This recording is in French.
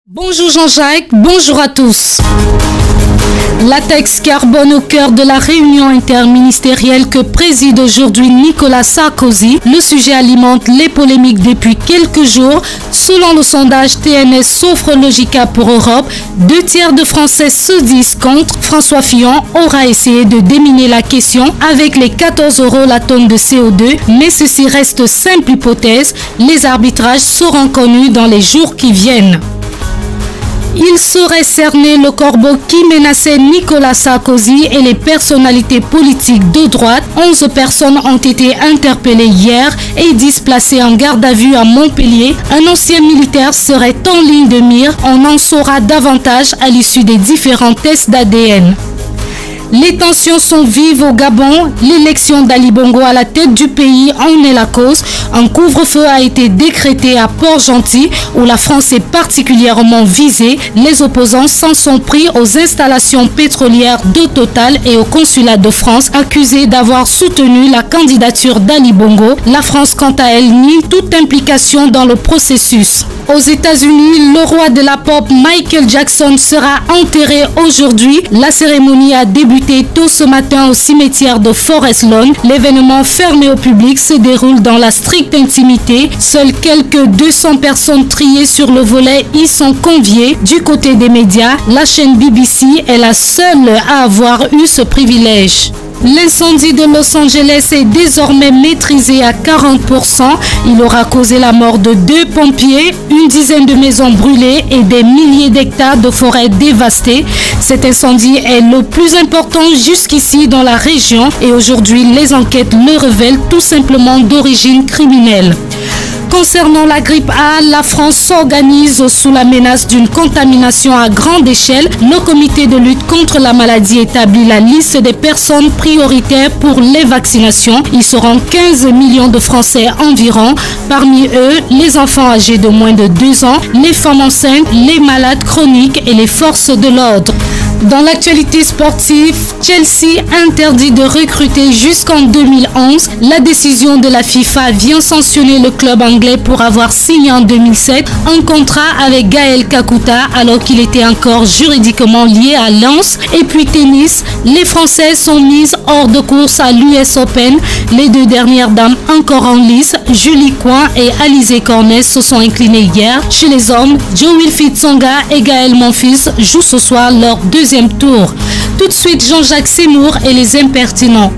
Bonjour Jean-Jacques, bonjour à tous. La taxe carbone au cœur de la réunion interministérielle que préside aujourd'hui Nicolas Sarkozy. Le sujet alimente les polémiques depuis quelques jours. Selon le sondage TNS Sophrologica pour Europe, 2/3 de Français se disent contre. François Fillon aura essayé de déminer la question avec les 14 € la tonne de CO2, mais ceci reste simple hypothèse. Les arbitrages seront connus dans les jours qui viennent. Il serait cerné le corbeau qui menaçait Nicolas Sarkozy et les personnalités politiques de droite. 11 personnes ont été interpellées hier et 10 placées en garde à vue à Montpellier. Un ancien militaire serait en ligne de mire. On en saura davantage à l'issue des différents tests d'ADN. Les tensions sont vives au Gabon. L'élection d'Ali Bongo à la tête du pays en est la cause. Un couvre-feu a été décrété à Port-Gentil où la France est particulièrement visée. Les opposants s'en sont pris aux installations pétrolières de Total et au consulat de France, accusés d'avoir soutenu la candidature d'Ali Bongo. La France, quant à elle, nie toute implication dans le processus. Aux États-Unis, le roi de la pop Michael Jackson sera enterré aujourd'hui. La cérémonie a débuté tôt ce matin au cimetière de Forest Lawn. L'événement fermé au public se déroule dans la stricte intimité. Seules quelques 200 personnes triées sur le volet y sont conviées. Du côté des médias, la chaîne BBC est la seule à avoir eu ce privilège. L'incendie de Los Angeles est désormais maîtrisé à 40%. Il aura causé la mort de 2 pompiers, une dizaine de maisons brûlées et des milliers d'hectares de forêts dévastées. Cet incendie est le plus important jusqu'ici dans la région et aujourd'hui les enquêtes le révèlent, tout simplement d'origine criminelle. Concernant la grippe A, la France s'organise sous la menace d'une contamination à grande échelle. Le comité de lutte contre la maladie établit la liste des personnes prioritaires pour les vaccinations. Ils seront 15 millions de Français environ. Parmi eux, les enfants âgés de moins de 2 ans, les femmes enceintes, les malades chroniques et les forces de l'ordre. Dans l'actualité sportive, Chelsea interdit de recruter jusqu'en 2011. La décision de la FIFA vient sanctionner le club anglais pour avoir signé en 2007 un contrat avec Gaël Kakuta alors qu'il était encore juridiquement lié à Lens. Et puis tennis, les Françaises sont mises hors de course à l'US Open. Les 2 dernières dames encore en lice, Julie Coin et Alizé Cornet, se sont inclinées hier. Chez les hommes, Jo-Wilfried Tsonga et Gaël Monfils jouent ce soir leur deuxième tour. Tout de suite, Jean-Jacques Seymour et les impertinents.